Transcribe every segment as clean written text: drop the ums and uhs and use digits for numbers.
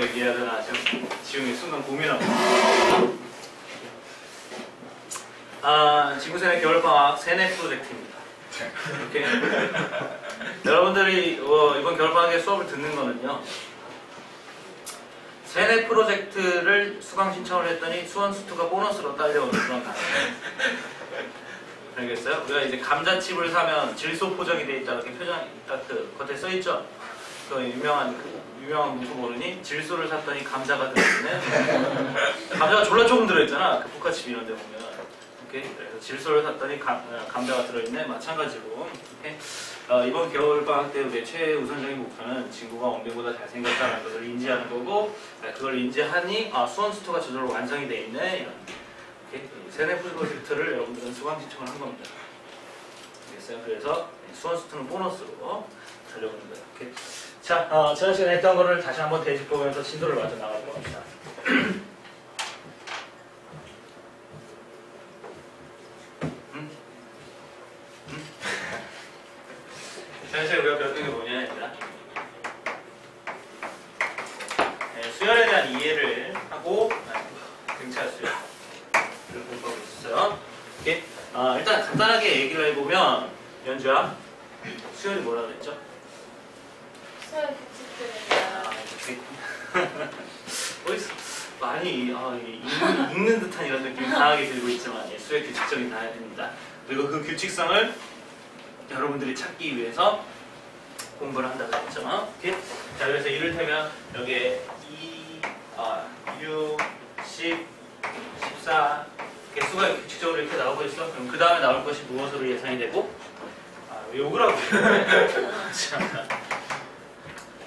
얘기해야 되나 지금 순간 고민하고 지구생의 겨울방학 세뇌 프로젝트입니다. 이렇게 여러분들이 이번 겨울방학에 수업을 듣는 거는요, 세뇌 프로젝트를 수강 신청을 했더니 수원수투가 보너스로 딸려오는 그런 단어예요. 알겠어요? 우리가 이제 감자칩을 사면 질소 포장이 돼 있다, 이렇게 표정이 딱 그 겉에 써 있죠. 그 유명한 문구 모르니? 질소를 샀더니 감자가 들어있네. 감자가 졸라 조금 들어있잖아. 그 포카칩 이런 데 보면. 오케이? 그래서 질소를 샀더니 감자가 들어있네. 마찬가지로. 오케이? 이번 겨울방학 때 우리의 최우선적인 목표는 친구가 원빈보다 잘생겼다는 것을 인지하는 거고, 그걸 인지하니 수원수투가 저절로 완성이 돼 있네. 이런. 오케이? 세뇌 프로젝트를 여러분들은 수강 신청을 한 겁니다. 알겠어요? 그래서 수원수투는 보너스로 달려오는 거예요. 오케이? 자, 지난 시간에 했던 거를 다시 한번 되짚어보면서 진도를 맞춰 나가도록 합시다. 지난 시간에 우리가 배웠던 게 뭐냐, 얘들아? 수열에 대한 이해를 하고 등차 수열을 공부하고 있었어요. 오케이? 일단 간단하게 얘기를 해보면, 연주야, 수열이 뭐라고 그랬죠? 수열 규칙들이야. 많이 읽는 듯한 이런 느낌이 강하게 들고 있지만, 수의 규칙적인 단어입니다. 그리고 그 규칙성을 여러분들이 찾기 위해서 공부를 한다고 했죠. 오케이? 자, 그래서 이를테면 여기에 2, 6, 10, 14 개수가 규칙적으로 이렇게 나오고 있어. 그럼 그 다음에 나올 것이 무엇으로 예상이 되고? 욕을 하고 있네.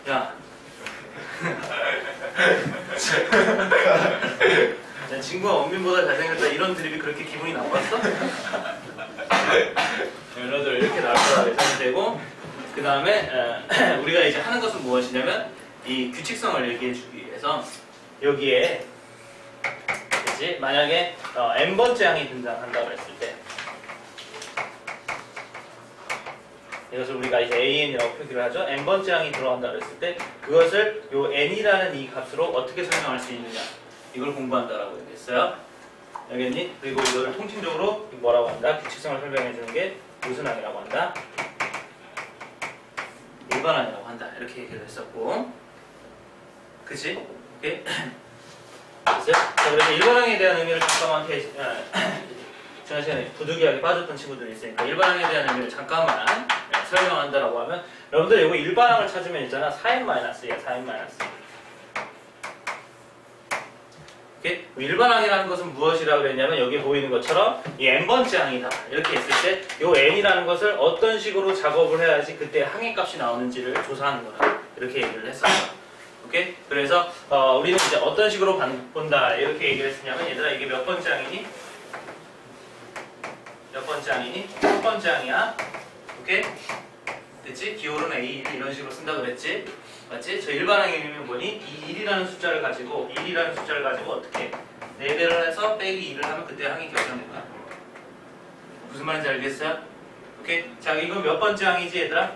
야. 친구가 원빈보다 잘생겼다, 이런 드립이 그렇게 기분이 나빴어? 여러분들 이렇게 나올 거라 예상이 되고, 그 다음에 우리가 이제 하는 것은 무엇이냐면 이 규칙성을 얘기해 주기 위해서 여기에 그치? 만약에 n번째 항이 등장한다고 했을 때 이것을 우리가 이제 AN이라고 표기를 하죠. n번째 항이 들어간다고 했을 때 그것을 요 n이라는 이 값으로 어떻게 설명할 수 있느냐, 이걸 공부한다라고 얘기했어요. 알겠니? 그리고 이거를 통칭적으로 뭐라고 한다? 규칙성을 설명해 주는 게 무슨 항이라고 한다? 일반항이라고 한다. 이렇게 얘기를 했었고, 그치? 오케이? 됐어요? 자, 그래서 일반항에 대한 의미를 잠깐만 지난 시간에 부득이하게 빠졌던 친구들이 있으니까 일반항에 대한 의미를 잠깐만 설명한다라고 하면, 여러분들 이거 일반항을 찾으면 있잖아. 4n-1이야. 4n-1. 오케이? 일반항이라는 것은 무엇이라고 그랬냐면, 여기 보이는 것처럼 이 n번째 항이다, 이렇게 했을 때 이 n이라는 것을 어떤 식으로 작업을 해야지 그때 항의 값이 나오는지를 조사하는 거다, 이렇게 얘기를 했어요. 오케이? 그래서 우리는 이제 어떤 식으로 본다, 이렇게 얘기를 했으냐면, 얘들아 이게 몇 번째 항이니? 몇 번째 항이니? 첫 번째 항이야. 오케이? 됐지? 기호는 A, 1 이런 식으로 쓴다 그랬지? 맞지? 저 일반항의 의미는 뭐니? 이 1이라는 숫자를 가지고 어떻게 4배를 해서 빼기 2를 하면 그때 항이 결정된다. 무슨 말인지 알겠어요? 오케이? 자, 이건 몇 번째 항이지, 얘들아?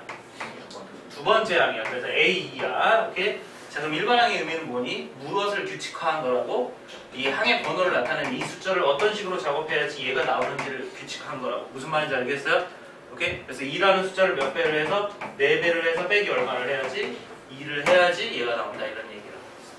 두 번째 항이야. 그래서 A2야. 오케이? 자, 그럼 일반항의 의미는 뭐니? 무엇을 규칙화한 거라고? 이 항의 번호를 나타내는 이 숫자를 어떤 식으로 작업해야지 얘가 나오는지를 규칙한 거라고. 무슨 말인지 알겠어요? 오케이? 그래서 2라는 숫자를 몇 배를 해서 4배를 해서 빼기 얼마를 해야지? 2를 해야지 얘가 나온다, 이런 얘기를 하고 있어.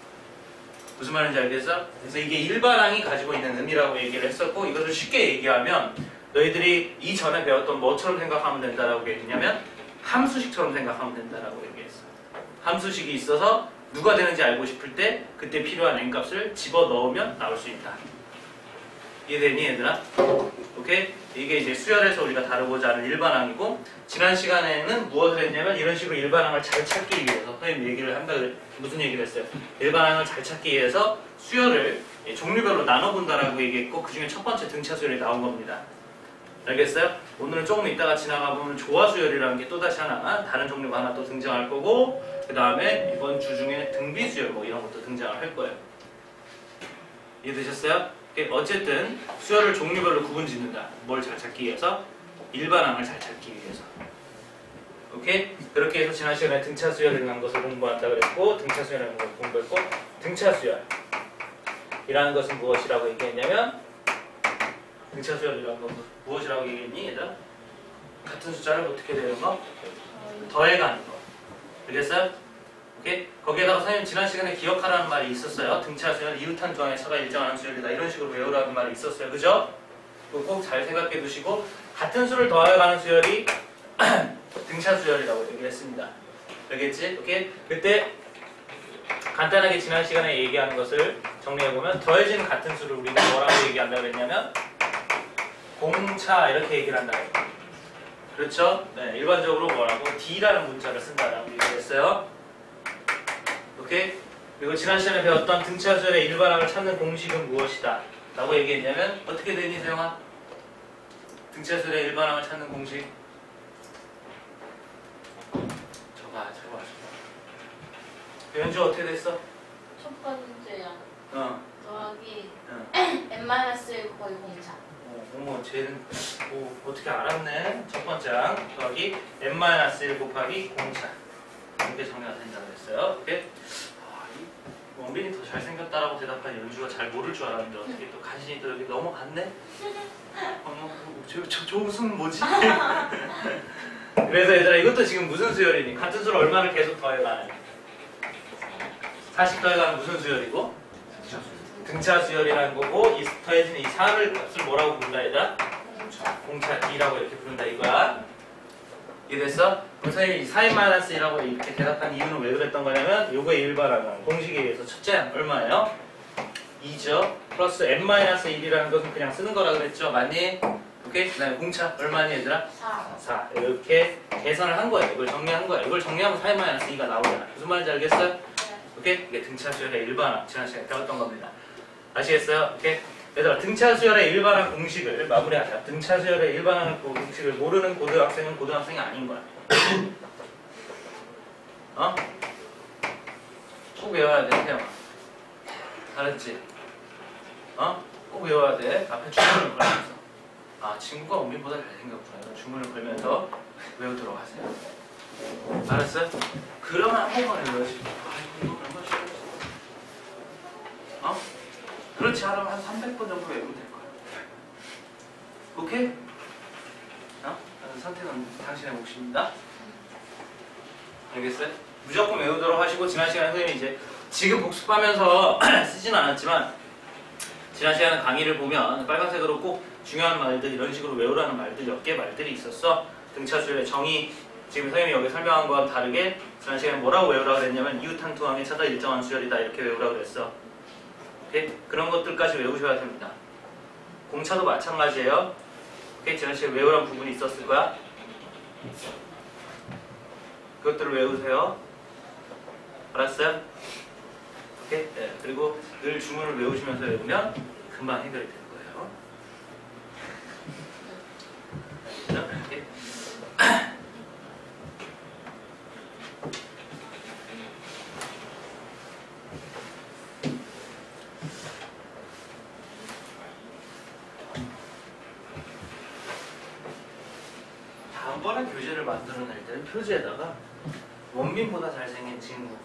무슨 말인지 알겠어? 그래서 이게 일반항이 가지고 있는 의미라고 얘기를 했었고, 이것을 쉽게 얘기하면 너희들이 이전에 배웠던 뭐처럼 생각하면 된다라고 얘기했냐면 함수식처럼 생각하면 된다라고 얘기했어. 함수식이 있어서 누가 되는지 알고 싶을 때 그때 필요한 n값을 집어넣으면 나올 수 있다. 이해되니, 얘들아? 오케이? 이게 이제 수열에서 우리가 다루고자 하는 일반항이고, 지난 시간에는 무엇을 했냐면 이런 식으로 일반항을 잘 찾기 위해서 선생님 얘기를 한다 그래. 무슨 얘기를 했어요? 일반항을 잘 찾기 위해서 수열을 종류별로 나눠본다라고 얘기했고, 그 중에 첫 번째 등차 수열이 나온 겁니다. 알겠어요? 오늘은 조금 이따가 지나가 보면 조화 수열이라는 게 또다시 하나, 다른 종류가 하나 또 등장할 거고, 그 다음에 이번 주 중에 등비 수열 뭐 이런 것도 등장을 할 거예요. 이해되셨어요? 어쨌든 수열을 종류별로 구분 짓는다. 뭘 잘 찾기 위해서? 일반항을 잘 찾기 위해서. 오케이? 그렇게 해서 지난 시간에 등차 수열이라는 것을 공부한다 그랬고 등차 수열이라는 것을 공부했고 등차 수열이라는 것은 무엇이라고 얘기했냐면 등차 수열이라는 것은 무엇이라고 얘기했니 얘들아? 같은 숫자를 어떻게 되는 거? 더해가는 거. 알겠어요? 오케이? 거기에다가 선생님 지난 시간에 기억하라는 말이 있었어요. 등차 수열 이웃한 두항의 차가 일정한 수열이다. 이런 식으로 외우라는 말이 있었어요. 그죠? 그거 꼭 잘 생각해 두시고 같은 수를 더해가는 수열이 등차 수열이라고 얘기했습니다. 알겠지? 오케이? 그때 간단하게 지난 시간에 얘기하는 것을 정리해보면 더해지는 같은 수를 우리는 뭐라고 얘기한다고 그랬냐면 공차 이렇게 얘기를 한다고 했어요. 그렇죠? 네, 일반적으로 뭐라고? D라는 문자를 쓴다라고 얘기했어요. 오케이? 그리고 지난 시간에 배웠던 등차 수열의 일반항을 찾는 공식은 무엇이다? 라고 얘기했냐면 어떻게 되니 세영아? 등차 수열의 일반항을 찾는 공식 저봐 연주 어떻게 됐어? 첫 번째야. 더하기 응. n-1 거의 공차. 어머 쟤는 어떻게 알았네? 첫 번째 항 더하기 n-1 곱하기 공차 이렇게 정리가 된다고 했어요. 오케이? 이 원빈이 더 잘생겼다라고 대답한 연주가 잘 모를 줄 알았는데 어떻게 또 간신히 또 여기 넘어갔네? 어머 저 웃음 뭐지? 그래서 얘들아 이것도 지금 무슨 수열이니? 같은 수를 얼마를 계속 더해가는 40 더해가는 무슨 수열이고? 등차 수열이라는 거고 이 더해지는 이 4를 값을 뭐라고 부른다 얘들아? 공차 D라고 이렇게 부른다 이거야. 이해됐어? 그럼 선생님이 4n-1라고 이렇게 대답한 이유는 왜 그랬던 거냐면 요거의 일반항은 공식에 의해서 첫째 항 얼마예요? 2죠. 플러스 n-1이라는 것은 그냥 쓰는 거라 그랬죠. 맞니? 오케이? 그 다음에 공차 얼마니 얘들아? 4 이렇게 계산을 한 거예요. 이걸 정리한 거예요. 이걸 정리하면 4n-2가 나오잖아. 무슨 말인지 알겠어요? 오케이? 이게 등차 수열의 일반항 지난 시간에 배웠던 겁니다. 아시겠어요? 오케이? 얘들아 등차 수열의 일반항 공식을 마무리하자. 등차 수열의 일반항 공식을 모르는 고등학생은 고등학생이 아닌 거야. 어? 꼭 외워야 돼, 태영아. 알았지? 어? 꼭 외워야 돼. 앞에 주문을 걸면서. 아, 친구가 우리보다 잘생겼구나. 이런 주문을 걸면서 외우도록 하세요. 알았어요? 그러면 한꺼번에 외워지고. 아, 이거 얼마나 쉬웠어. 어? 그렇지 않으면 한 300번 정도 외우면 될 거야. 오케이? 어? 선택은 당신의 몫입니다. 알겠어요? 무조건 외우도록 하시고 지난 시간에 선생님이 이제 지금 복습하면서 쓰진 않았지만 지난 시간에 강의를 보면 빨간색으로 꼭 중요한 말들 이런 식으로 외우라는 말들 몇 개 말들이 있었어. 등차 수열의 정의 지금 선생님이 여기 설명한 거와 다르게 지난 시간에 뭐라고 외우라고 그랬냐면 이웃한 두항의 차다 일정한 수열이다 이렇게 외우라고 그랬어. 오케이? 그런 것들까지 외우셔야 됩니다. 공차도 마찬가지예요. 오케이? 지난 시간에 외우라는 부분이 있었을 거야. 그것들을 외우세요. 알았어요? 오케이? 네. 그리고 늘 주문을 외우시면서 외우면 금방 해결이 될 거예요. 오케이? 다음번에 교재를 만들어낼 때는 표지에다가 원빈보다 잘생긴 친구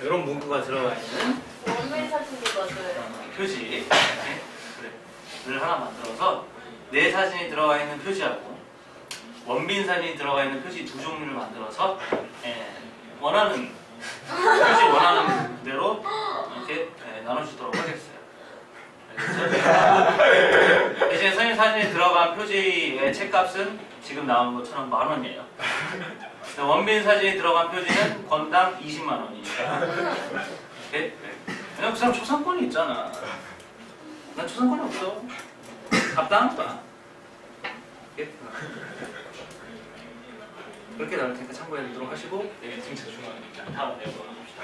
이런 문구가 들어가 있는 원빈 사진이거든. 표지 그래. 를 하나 만들어서 내 사진이 들어가 있는 표지하고 원빈 사진이 들어가 있는 표지 두 종류를 만들어서 원하는 표지 원하는 대로 이렇게 나눠주도록 하겠어요. 알겠죠? 대신 선생님 사진이 들어간 표지의 책값은 지금 나오는 것처럼 10,000원이에요. 원빈 사진이 들어간 표지는 건당 20만 원이니까. 오케이? 왜냐면 그 사람 초상권이 있잖아. 난 초상권이 없어. 답답한 거야. 오케이? 그렇게 나올 테니까 참고해 주도록 하시고 등차 중요합니다. 다음 내용으로 가봅시다.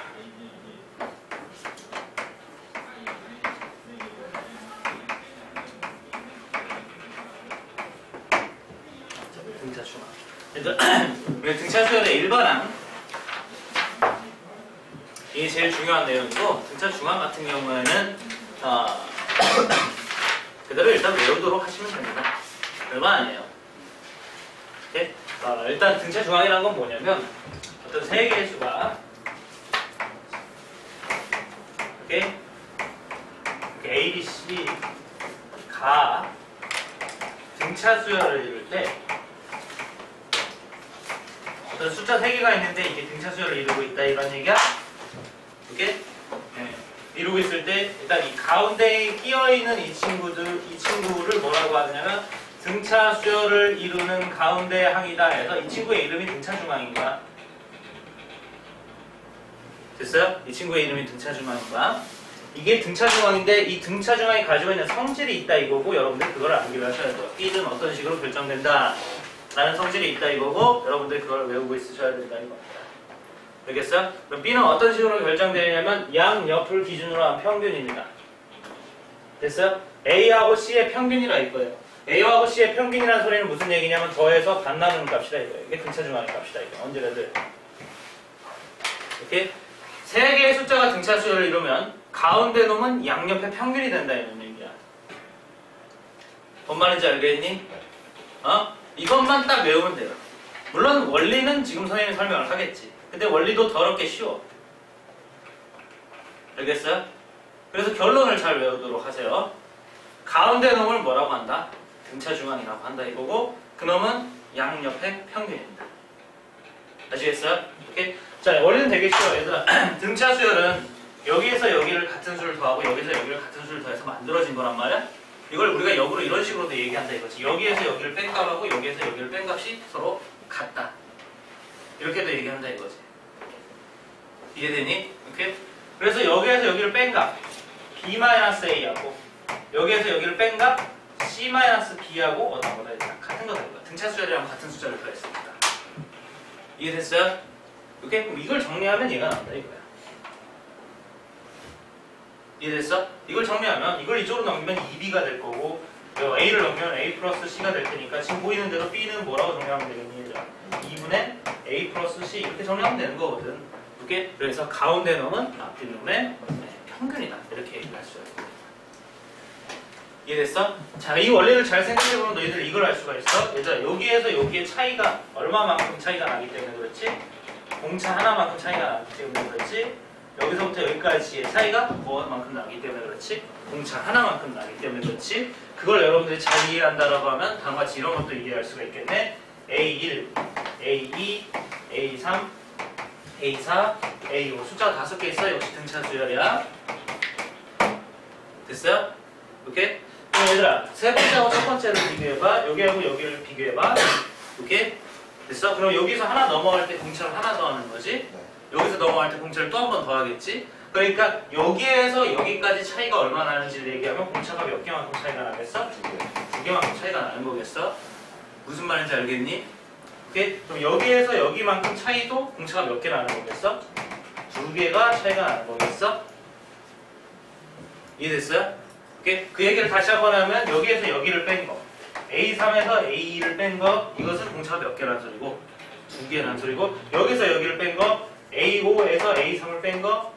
등차 중앙. 우리 등차 수열의 일반항 이게 제일 중요한 내용이고 등차 중앙 같은 경우에는 그대로 일단 외우도록 하시면 됩니다. 별거 아니에요. 오케이? 일단 등차 중앙이라는 건 뭐냐면 어떤 세 개의 수가 이렇게 A, B, C가 등차 수열을 이룰 때 어떤 숫자 3개가 있는데 이게 등차 수열을 이루고 있다 이런 얘기야? 이렇게 이루고 있을 때 일단 이 가운데에 끼어있는 이 친구를 뭐라고 하냐면 등차 수열을 이루는 가운데 항이다 해서 이 친구의 이름이 등차 중앙인 거야. 됐어요? 이 친구의 이름이 등차 중앙인 거야. 이게 등차 중앙인데 이 등차 중앙이 가지고 있는 성질이 있다 이거고 여러분들 그걸 암기를 하셔야 돼요. B는 어떤 식으로 결정된다 라는 성질이 있다 이거고 여러분들 그걸 외우고 있으셔야 된다 이겁니다. 알겠어요? 그럼 B는 어떤 식으로 결정되냐면 양옆을 기준으로 한 평균입니다. 됐어요? A하고 C의 평균이라 이거예요. A하고 C의 평균이라는 소리는 무슨 얘기냐면 더해서 반나누는 값이다 이거예요. 이게 등차 중앙의 값이다 이거. 언제라도 이렇게 세 개의 숫자가 등차 수열을 이루면 가운데 놈은 양옆의 평균이 된다 이런 얘기야. 뭔 말인지 알겠니? 이것만 딱 외우면 돼요. 물론 원리는 지금 선생님이 설명을 하겠지. 근데 원리도 더럽게 쉬워. 알겠어요? 그래서 결론을 잘 외우도록 하세요. 가운데 놈을 뭐라고 한다? 등차 중앙이라고 한다 이거고 그 놈은 양옆의 평균입니다. 아시겠어요? 오케이? 자, 원리는 되게 쉬워요. 얘들아, 등차 수열은 여기에서 여기를 같은 수를 더하고 여기서 여기를 같은 수를 더해서 만들어진 거란 말이야. 이걸 우리가 역으로 이런 식으로도 얘기한다 이거지. 여기에서 여기를 뺀 값하고 여기에서 여기를 뺀 값이 서로 같다. 이렇게도 얘기한다 이거지. 이해되니? 오케이? 그래서 여기에서 여기를 뺀 값 B-A하고 여기에서 여기를 뺀 값 C-B하고 어떤 같은 거다 이거야. 등차 수열이랑 같은 숫자를 더했습니다. 이해됐어요? 오케이? 그럼 이걸 정리하면 얘가 나온다 이거야. 이해됐어? 이걸 정리하면 이걸 이쪽으로 넘기면 2B가 될 거고 A를 넘기면 A 플러스 C가 될 테니까 지금 보이는 대로 B는 뭐라고 정리하면 되겠니? 2분의 A 플러스 C 이렇게 정리하면 되는 거거든. 오케이? 그래서 가운데 놈은 앞뒤 놈의 평균이다. 이렇게 얘기할 수가 있고. 이해됐어? 자, 이 원리를 잘 생각해보면 너희들 이걸 알 수가 있어. 얘들아, 여기에서 여기의 차이가 얼마만큼 차이가 나기 때문에 그렇지? 공차 하나만큼 차이가 나기 때문에 그렇지? 여기서부터 여기까지의 차이가 뭐만큼 나기 때문에 그렇지? 공차 하나만큼 나기 때문에 그렇지? 그걸 여러분들이 잘 이해한다라고 하면 다음과 같이 이런 것도 이해할 수가 있겠네. A1, A2, A3, A4, A5 숫자가 5개 있어. 역시 등차 수열이야. 됐어요? 오케이? 그럼 얘들아, 세 번째하고 첫 번째를 비교해봐. 여기하고 여기를 비교해봐. 오케이? 됐어? 그럼 여기서 하나 넘어갈 때 공차를 하나 더 하는 거지? 여기서 넘어갈 때 공차를 또 한 번 더 하겠지? 그러니까 여기에서 여기까지 차이가 얼마나 나는지를 얘기하면 공차가 몇 개만큼 차이가 나겠어? 두 개만큼 차이가 나는 거겠어? 무슨 말인지 알겠니? 오케이? 그럼 여기에서 여기만큼 차이도 공차가 몇 개 나는 거겠어? 두 개가 차이가 나는 거겠어? 이해됐어요? 오케이? 그 얘기를 다시 한번 하면 여기에서 여기를 뺀 거 A3에서 A2를 뺀 거 이것은 공차가 몇 개라는 소리고 두 개라는 소리고 여기서 여기를 뺀 거 A5에서 A3을 뺀 거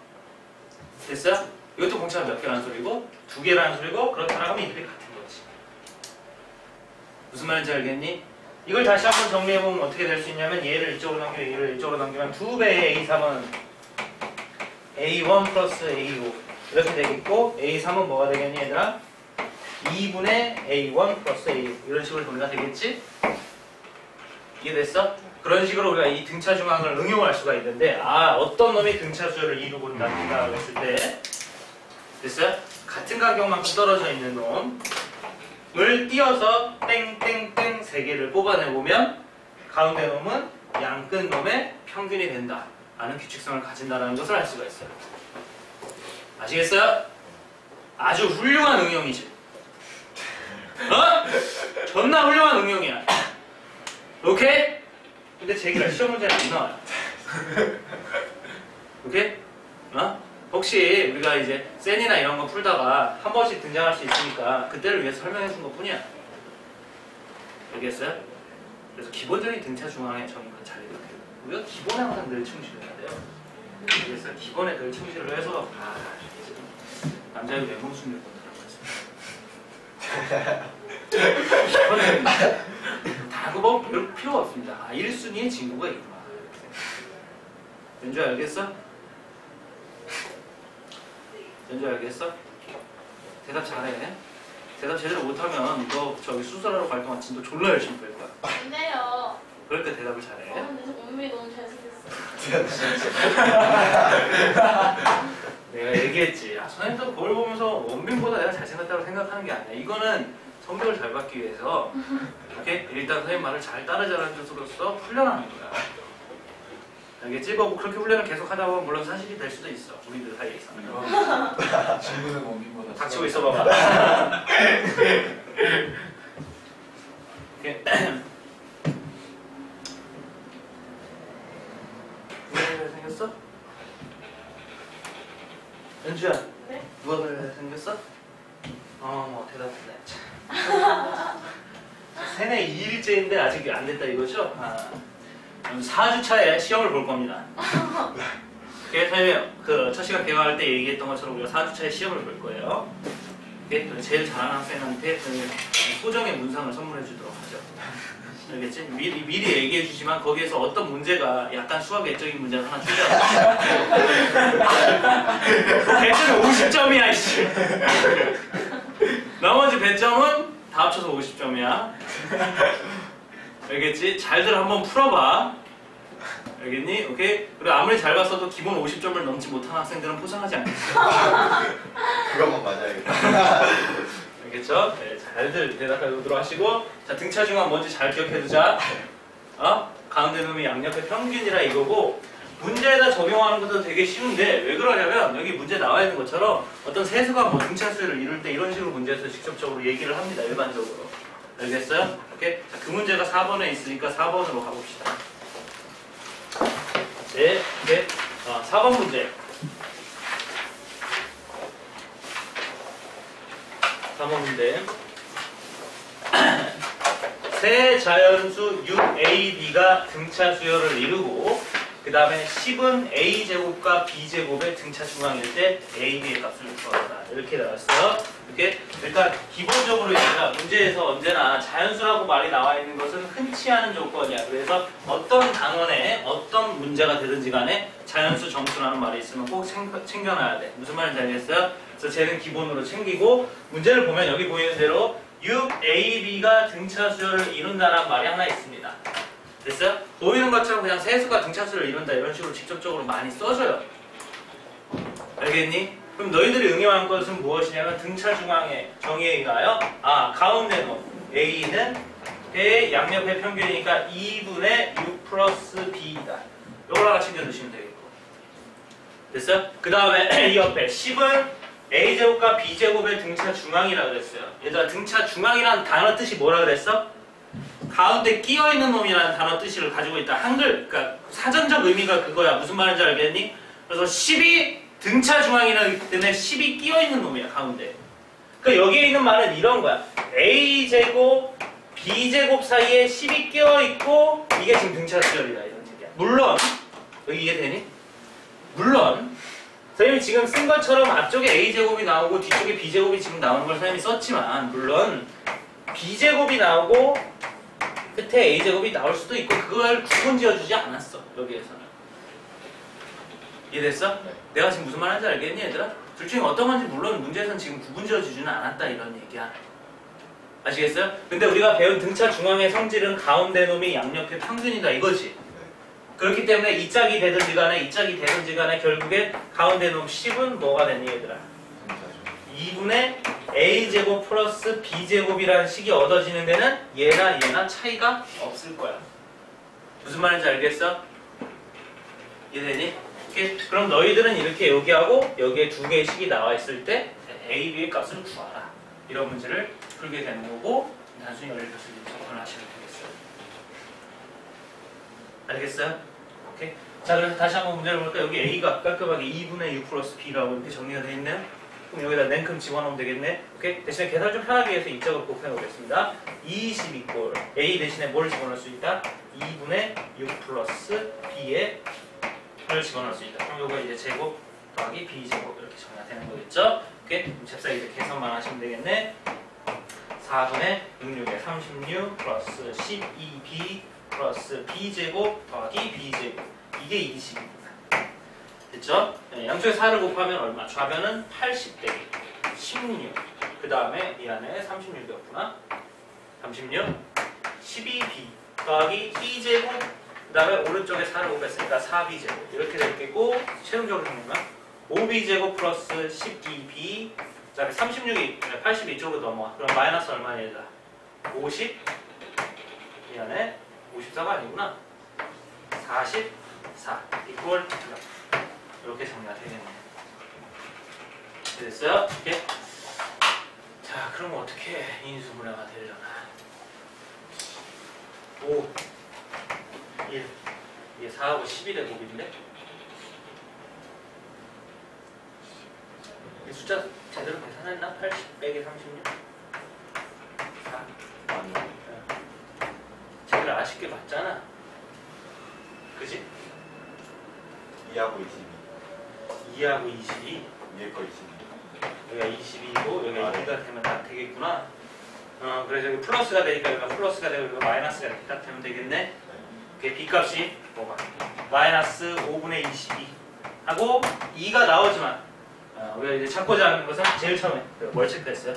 됐어요? 이것도 공차가 몇 개라는 소리고 두 개라는 소리고 그렇다고 하면 이들이 같은 거지. 무슨 말인지 알겠니? 이걸 다시 한번 정리해보면 어떻게 될 수 있냐면 얘를 이쪽으로 넘기면 얘를 이쪽으로 넘기면 2배의 A3은 A1 플러스 A5 이렇게 되겠고 A3은 뭐가 되겠니 얘들아? 2분의 A1 플러스 A5 이런 식으로 정리가 되겠지? 이해됐어? 그런 식으로 우리가 이 등차 중앙을 응용할 수가 있는데 어떤 놈이 등차 수열을 이루고 있다고 했을 때 됐어요? 같은 간격만큼 떨어져 있는 놈을 띄어서 땡땡땡 3개를 뽑아내보면 가운데 놈은 양끝 놈의 평균이 된다 라는 규칙성을 가진다는 것을 알 수가 있어요. 아시겠어요? 아주 훌륭한 응용이지. 존나 훌륭한 응용이야. 오케이? 근데 제기라 시험 문제는 안 나와요. 오케이? 혹시 우리가 이제 센이나 이런 거 풀다가 한 번씩 등장할 수 있으니까 그때를 위해서 설명해 준 것 뿐이야. 알겠어요? 그래서 기본적인 등차 중앙의 정의만 잘 이렇게 우리가 기본에 항상 늘 충실해야 돼요. 그래서 기본에 늘 충실을 해서 남자의 외모 순위 보더라고요. 기본에 다 그거 뭐 별 필요가 없습니다. 아, 1순위의 친구가 있구나. 연주 알겠어? 연주 알겠어? 대답 잘해. 대답 제대로 못하면 너 저기 수술하러 갈 동안 진도 졸라 열심히 뺄 거야. 안 돼요. 그러니까 대답을 잘해. 근데 저 몸이 너무 잘생겼어. 내가 얘기했지. 아, 선생님도 거울 보면서 원빈보다 내가 잘생겼다고 생각하는 게 아니야. 이거는 성적을 잘 받기 위해서 오케이? 일단 선생님 말을 잘 따르자는 뜻으로서 훈련하는 거야. 알겠지? 뭐 그렇게 훈련을 계속 하다 보면 물론 사실이 될 수도 있어. 우리들 사이에서는. 친구는 원빈보다 닥치고 있어 봐봐. 오케이. 왜 생겼어? 연주야. 네? 누가 그래 생겼어? 뭐 대답했네. 세네 2일째인데 아직 안 됐다 이거죠? 4주차에 시험을 볼 겁니다. 그래서 첫 시간 개강할 때 얘기했던 것처럼 우리가 4주차에 시험을 볼 거예요. 제일 잘하는 학생한테 소정의 문상을 선물해 주도록 하죠. 알겠지? 미리 얘기해 주지만 거기에서 어떤 문제가 약간 수학 외적인 문제를 하나 주자. 배점이 50점이야 이씨. 나머지 배점은 다 합쳐서 50점이야. 알겠지? 잘들 한번 풀어봐. 알겠니? 오케이? 그리고 아무리 잘 봤어도 기본 50점을 넘지 못한 학생들은 포장하지 않겠어. 그것만 맞아야겠다. 알겠죠? 네, 잘들 대답해보도록 하시고, 자, 등차 중앙 뭔지 잘 기억해두자. 가운데 놈이 양옆의 평균이라 이거고, 문제에다 적용하는 것도 되게 쉬운데, 왜 그러냐면, 여기 문제 나와 있는 것처럼 어떤 세수가 뭐 등차수를 이룰 때 이런 식으로 문제에서 직접적으로 얘기를 합니다, 일반적으로. 알겠어요? 오케이? 자, 그 문제가 4번에 있으니까 4번으로 가봅시다. 네, 오케이. 4번 문제. 4번 문제. 세 자연수 6ab가 등차 수열을 이루고 그 다음에 10은 a제곱과 b제곱의 등차 중앙일 때 ab의 값을 구하라. 이렇게 나왔어요. 이렇게 일단 기본적으로 얘가 문제에서 언제나 자연수라고 말이 나와 있는 것은 흔치 않은 조건이야. 그래서 어떤 단원에 어떤 문제가 되든지 간에 자연수 점수라는 말이 있으면 꼭 챙겨놔야 돼. 무슨 말인지 알겠어요? 그래서 쟤는 기본으로 챙기고 문제를 보면 여기 보이는 대로 6ab가 등차 수열을 이룬다는 말이 하나 있습니다. 됐어요? 보이는 것처럼 그냥 세수가 등차수를 이룬다 이런 식으로 직접적으로 많이 써줘요. 알겠니? 그럼 너희들이 응용한 것은 무엇이냐면 등차 중앙에 정의에 의하여 가운데 놈 A는 의 양옆의 평균이니까 2분의 6 플러스 B이다. 요걸 하나 챙겨두시면 되겠고. 됐어요? 그 다음에 이 옆에 10은 A제곱과 B제곱의 등차 중앙이라고 그랬어요. 얘들아 등차 중앙이라는 단어 뜻이 뭐라 그랬어? 가운데 끼어있는 놈이라는 단어 뜻을 가지고 있다. 한글, 그러니까 사전적 의미가 그거야. 무슨 말인지 알겠니? 그래서 10이 등차 중앙이라기 때문에 10이 끼어있는 놈이야, 가운데. 그러니까 여기에 있는 말은 이런 거야. A제곱, B제곱 사이에 10이 끼어있고 이게 지금 등차 수열이다. 이런 얘기야. 물론, 여기 이해되니? 물론 선생님이 지금 쓴 것처럼 앞쪽에 A제곱이 나오고 뒤쪽에 B제곱이 지금 나오는 걸 선생님이 썼지만 물론 B제곱이 나오고 끝에 A제곱이 나올 수도 있고 그걸 구분 지어주지 않았어. 여기에서는. 이해됐어? 네. 내가 지금 무슨 말 하는지 알겠니 얘들아? 둘 중에 어떤 건지 물론 문제에서는 지금 구분 지어주지는 않았다 이런 얘기야. 아시겠어요? 근데 우리가 배운 등차 중앙의 성질은 가운데 놈이 양옆의 평균이다 이거지. 그렇기 때문에 이 짝이 되든지 간에 결국에 가운데 놈 10은 뭐가 되니 얘들아? 2분의 A제곱 플러스 B제곱이라는 식이 얻어지는 데는 얘나 차이가 없을 거야. 무슨 말인지 알겠어? 이해되니? 그럼 너희들은 이렇게 여기하고 여기에 두 개의 식이 나와 있을 때 A, B의 값을 구하라. 이런 문제를 풀게 되는 거고 단순히 연립값을 접근하시면 되겠어요. 알겠어요? 오케이. 자, 그래서 다시 한번 문제를 볼까? 여기 A가 깔끔하게 2분의 6 플러스 B라고 이렇게 정리가 되어 있네요. 그럼 여기다 냉큼 집어넣으면 되겠네. 오케이. 대신에 계산을 좀 편하게 해서 이 짝을 곱해 보겠습니다. 20 이꼴 A 대신에 뭘 집어넣을 수 있다? 2분의 6 플러스 B의 를 집어넣을 수 있다. 그럼 요거 이제 제곱 더하기 B제곱 이렇게 정리가 되는 거겠죠? 오케이. 그럼 잽싸게 이제 계산만 하시면 되겠네. 4분의 66에 36 플러스 12b 플러스 b제곱 더하기 b제곱 이게 20입니다. 됐죠? 네, 양쪽에 4를 곱하면 얼마? 좌변은 80 대기 16. 그 다음에 이 안에 36이었구나. 36 12b 더하기 b제곱 그 다음에 오른쪽에 4를 곱했으니까 4b제곱 이렇게 될 거고 최종적으로 정리하면 5b제곱 플러스 12b 그 다음에 36이 80 이쪽으로 넘어와. 그럼 마이너스 얼마냐 얘들아? 50 이 안에 54가 아니구나. 44 이퀄 이렇게 정리가 되겠네요. 됐어요? 이렇게. 자, 그럼 어떻게 인수분해가 되려나? 5 1 이게 4하고 11의 곱인데 이 숫자 제대로 계산했나? 80 빼기 36 4 아니요. 제대로 아쉽게 봤잖아. 그지? 2하고 22. 2하고 22 위에 거 22. 여기가 22고 여기가 아, 네. 2가 되면 딱 되겠구나. 그래서 여기 플러스가 되니까 여기가 플러스가 되고 여기가 마이너스가 딱 되면 되겠네. 오케이, b값이 뭐가? 마이너스 5분의 22 하고 2가 나오지만 우리가 이제 찾고자 하는 것은 제일 처음에 뭘 체크했어요?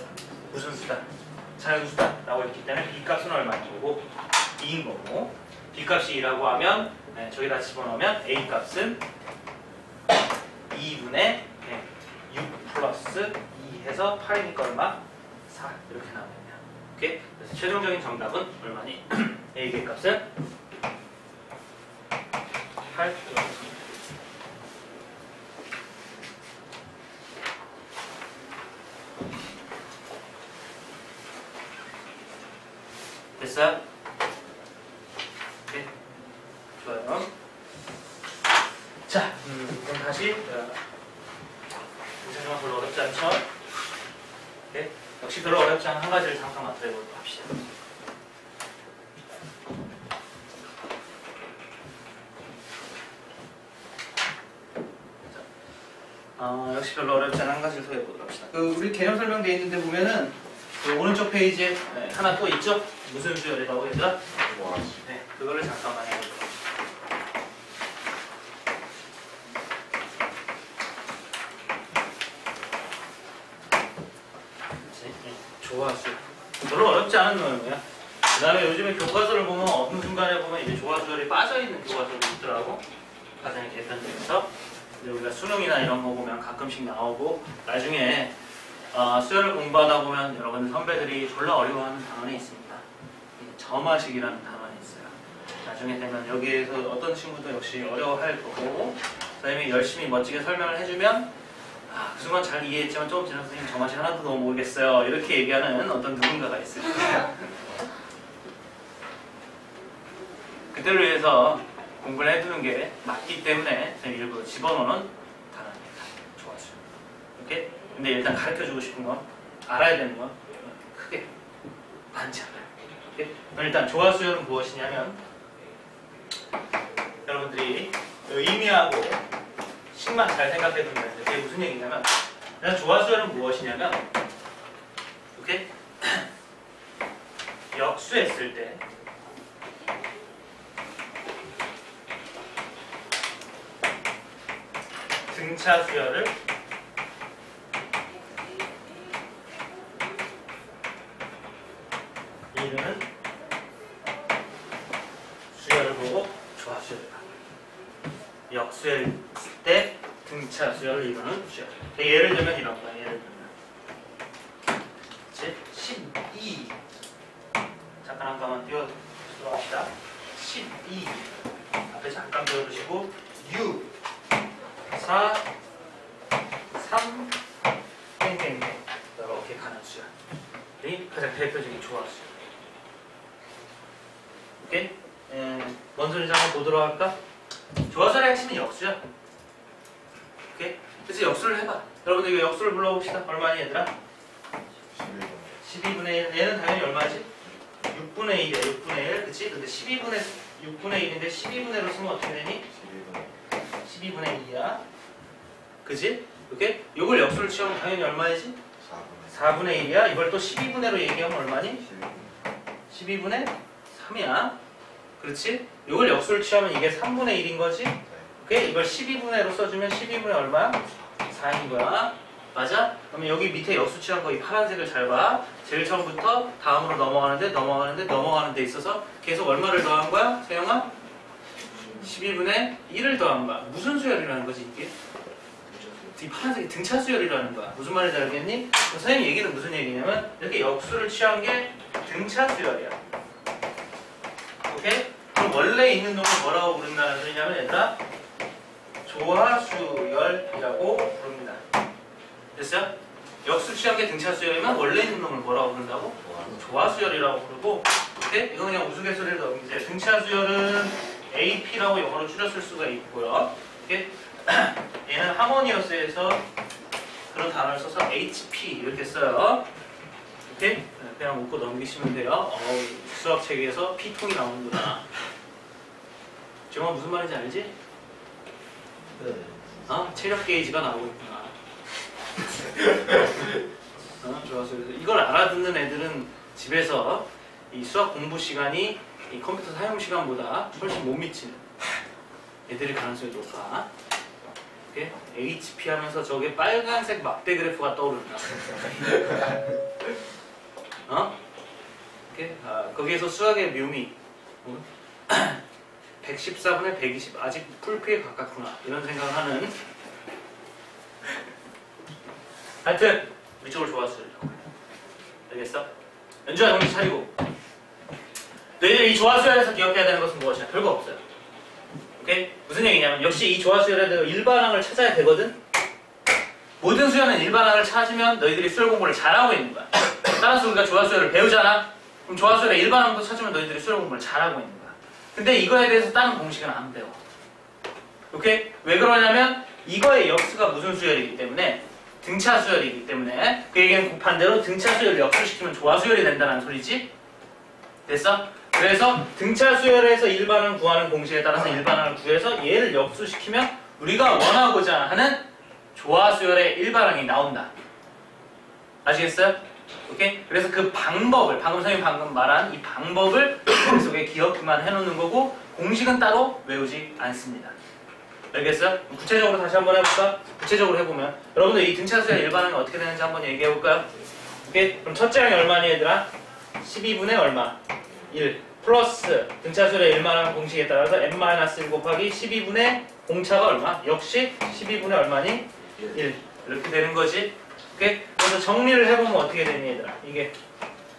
무슨 수다? 자연수다 라고 했기 때문에 b값은 얼마인 거고 2인 거고 b값이 2라고 하면 저기다 집어넣으면 a값은 2분의 6 플러스 2 해서 8이니까 얼마? 4 이렇게 나오겠네요. 오케이? 그래서 최종적인 정답은 얼마니? a의 값은 8 됐어요? 네, 좋아요. 자, 그럼 다시 문제가 별로 어렵지 않죠? 네, 역시 별로 어렵지 않은 한 가지를 잠깐 맡아보도록 합시다. 역시 별로 어렵지 않은 한 가지를 소개해보도록 합시다. 우리 개념 설명되어 있는데 보면은 그 오른쪽 페이지에 하나 또 있죠? 무슨 수열이라고 얘들아? 와, 네, 그거를 잠깐만 해보도록. 조화수. 별로 어렵지 않은 놈이야. 그 다음에 요즘에 교과서를 보면 어느 순간에 보면 이제 조화수열이 빠져있는 교과서도 있더라고. 가정의 개편중에서. 근데 우리가 수능이나 이런 거 보면 가끔씩 나오고 나중에 수열을 공부하다 보면 여러분들 선배들이 졸라 어려워하는 단원이 있습니다. 점화식이라는 단원이 있어요. 나중에 되면 여기에서 어떤 친구도 역시 어려워할 거고 그다음에 열심히 멋지게 설명을 해주면 그 순간 잘 이해했지만 조금 지나서 선생님 점화식 하나도 너무 모르겠어요. 이렇게 얘기하는 어떤 누군가가 있을 거예요. 그때를 위해서 공부를 해두는 게 맞기 때문에 선생님 일부러 집어넣는 단어입니다. 조화수. 이렇게. 근데 일단 가르쳐주고 싶은 건 알아야 되는 건 크게 많지 않아요. 오케이? 그럼 일단 조화수열은 무엇이냐면 여러분들이 의미하고 식만 잘 생각해 두면 그게 무슨 얘기냐면 일단 조화수열은 무엇이냐면 오케이? 역수했을 때 등차 수열을 이루는 수열을 보고 조화수열을 봐요. 역수일 때 등차 수열을 이루는 수열. 예를 들면 이런 거야. 예를 들면 12 잠깐 한 번만 띄워봅시다. 12 앞에 잠깐 띄워주시고 6 4 3 땡땡땡 이렇게 가는 수열이 가장 대표적인 조화수열. 오케이? 뭔 소리인지 한번 보도록 할까? 조화수열의 핵심은 역수야. 오케이? 그래서 역수를 해봐. 여러분들 이거 역수를 불러봅시다. 얼마니 얘들아? 12분의 1. 얘는 당연히 얼마지? 6분의 1이야. 6분의 1. 그치? 근데 6분의 1인데 12분의로 쓰면 어떻게 되니? 12분의 2야. 그치? 오케이? 이걸 역수를 취하면 당연히 얼마이지? 4분의 1이야. 이걸 또 12분의로 얘기하면 얼마니? 12분의 3이야. 그렇지? 이걸 역수를 취하면 이게 3분의 1인 거지? 오케이? 이걸 12분의로 써주면 12분의 얼마야? 4인 거야. 맞아? 그러면 여기 밑에 역수 취한 거 이 파란색을 잘 봐. 제일 처음부터 다음으로 넘어가는 데 있어서 계속 얼마를 더한 거야? 세영아? 12분의 1을 더한 거야. 무슨 수열이라는 거지 이게? 이 파란색이 등차 수열이라는 거야. 무슨 말인지 알겠니? 선생님 얘기는 무슨 얘기냐면 이렇게 역수를 취한 게 등차 수열이야. 오케이? 그럼 원래 있는 놈을 뭐라고 부른다는 소리냐면 얘들아 조화수열이라고 부릅니다. 됐어요? 역수 취한 게 등차 수열이면 원래 있는 놈을 뭐라고 부른다고? 조화수열이라고 부르고 오케이? 이거 그냥 우스갯소리로 넘기세요. 등차 수열은 AP라고 영어로 줄였을 수가 있고요. 오케이? 얘는 하모니어스에서 그런 단어를 써서 HP 이렇게 써요. 오케이? 그냥 웃고 넘기시면 돼요. 수학 책에서 P통이 나오는구나. 정말 무슨 말인지 알지? 체력 게이지가 나오고 있구나. 좋았어. 그래서 이걸 알아듣는 애들은 집에서 이 수학 공부 시간이 이 컴퓨터 사용 시간보다 훨씬 못 미치는 애들이 가능성이 높아. 오케이? HP 하면서 저게 빨간색 막대 그래프가 떠오른다. 오케이? 거기에서 수학의 묘미 114분의 120 아직 풀피에 가깝구나 이런 생각을 하는 하여튼 이쪽을 좋았어요. 알겠어? 연주야 정신 차리고 너희들이 이 조화수열에서 기억해야 되는 것은 무엇이냐? 별거 없어요. 오케이? 무슨 얘기냐면 역시 이 조화수열에 대해서 일반항을 찾아야 되거든? 모든 수열은 일반항을 찾으면 너희들이 수열 공부를 잘하고 있는 거야. 따라서 우리가 조화수열을 배우잖아? 그럼 조화수열의 일반항도 찾으면 너희들이 수열 공부를 잘하고 있는 거야. 근데 이거에 대해서 다른 공식은 안 배워. 오케이? 왜 그러냐면 이거의 역수가 무슨 수열이기 때문에 등차 수열이기 때문에 그 얘기는 반대로 등차 수열을 역수시키면 조화수열이 된다는 소리지? 됐어? 그래서 등차 수열에서 일반항을 구하는 공식에 따라서 일반항을 구해서 얘를 역수시키면 우리가 원하고자 하는 조화수열의 일반항이 나온다. 아시겠어요? 오케이? 그래서 그 방법을 선생님이 방금 말한 이 방법을 머릿속에 기억만 해놓는 거고 공식은 따로 외우지 않습니다. 알겠어요? 구체적으로 다시 한번 해볼까? 구체적으로 해보면 여러분들 이 등차 수열 일반항이 어떻게 되는지 한번 얘기해볼까요? 오케이? 그럼 첫째 항이 얼마니 얘들아? 12분의 얼마? 1 플러스 등차 수열의 일반항 공식에 따라서 n-1 곱하기 12분의 공차가 얼마? 역시 12분의 얼마니? 1 이렇게 되는 거지. 오케이? 그래서 정리를 해보면 어떻게 되니 얘들아? 이게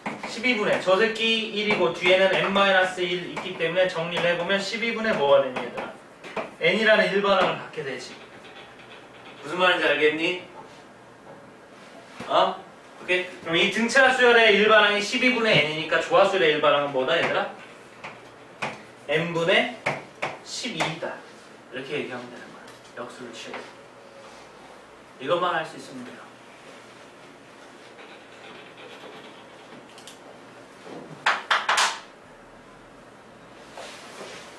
12분의 저 새끼 1이고 뒤에는 n-1 있기 때문에 정리를 해보면 12분의 뭐가 되니 얘들아? n이라는 일반항을 갖게 되지. 무슨 말인지 알겠니? 오케이? 그럼 이 등차 수열의 일반항이 12분의 n이니까 조화수열의 일반항은 뭐다 얘들아? n분의 12다. 이렇게 얘기하면 되는 거야. 역수를 취해서. 이것만 할 수 있으면 돼요.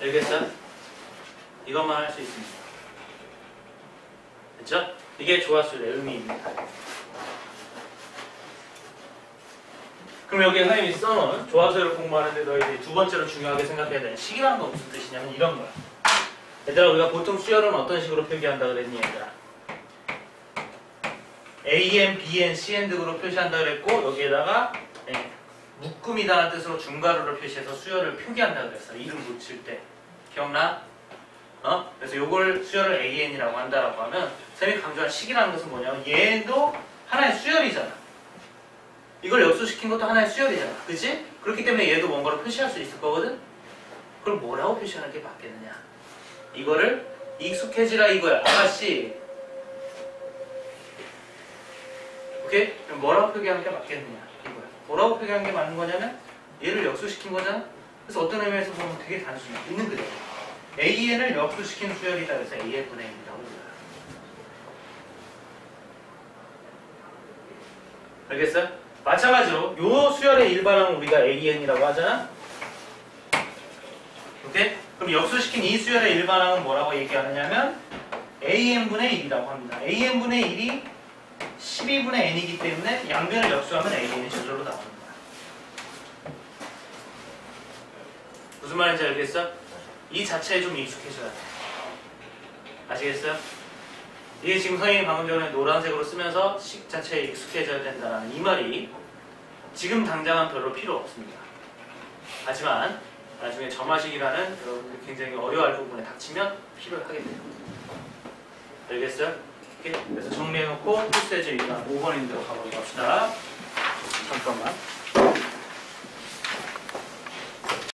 알겠어? 이것만 할 수 있습니다. 됐죠? 이게 조화수열의 의미입니다. 그럼 여기 선생님이 써놓은 조화수열을 공부하는데 너희들이 두 번째로 중요하게 생각해야 되는 식이라는 건 무슨 뜻이냐면 이런 거야. 얘들아 우리가 보통 수열은 어떤 식으로 표기한다 그랬니 얘들아? AN, BN, CN 등으로 표시한다 그랬고 여기에다가 묶음이다라는 뜻으로 중괄호를 표시해서 수열을 표기한다 그랬어. 이름 붙일 때. 기억나? 그래서 요걸 수열을 AN이라고 한다라고 하면 쌤이 강조한 식이라는 것은 뭐냐면 얘도 하나의 수열이잖아. 이걸 역수시킨 것도 하나의 수열이잖아. 그치? 그렇기 때문에 얘도 뭔가로 표시할 수 있을 거거든? 그걸 뭐라고 표시하는 게 맞겠느냐? 이거를 익숙해지라 이거야. 아가씨. 오케이? 그럼 뭐라고 표기하는 게 맞겠느냐? 이거야. 뭐라고 표기하는 게 맞는 거냐면 얘를 역수시킨 거잖아? 그래서 어떤 의미에서 보면 되게 단순해. 있는 그대로. AN을 역수시킨 수열이다. 그래서 AN분의 N이라고 불러요. 알겠어요? 마찬가지로 요 수열의 일반항은 우리가 AN이라고 하잖아? 오케이? 그럼 역수시킨 이 수열의 일반항은 뭐라고 얘기하느냐면 AN분의 1이라고 합니다. AN분의 1이 12분의 N이기 때문에 양변을 역수하면 AN이 저절로 나오는 거야. 무슨 말인지 알겠어? 이 자체에 좀 익숙해져야 돼. 아시겠어요? 이게 지금 선생님이 방금 전에 노란색으로 쓰면서 식 자체에 익숙해져야 된다는 이 말이 지금 당장은 별로 필요 없습니다. 하지만 나중에 점화식이라는 여러분들이 굉장히 어려워할 부분에 닥치면 필요하게 돼요. 알겠어요? 오케이? 그래서 정리해놓고 필수의 제의가 5번인대로 가보도록 합시다. 잠깐만.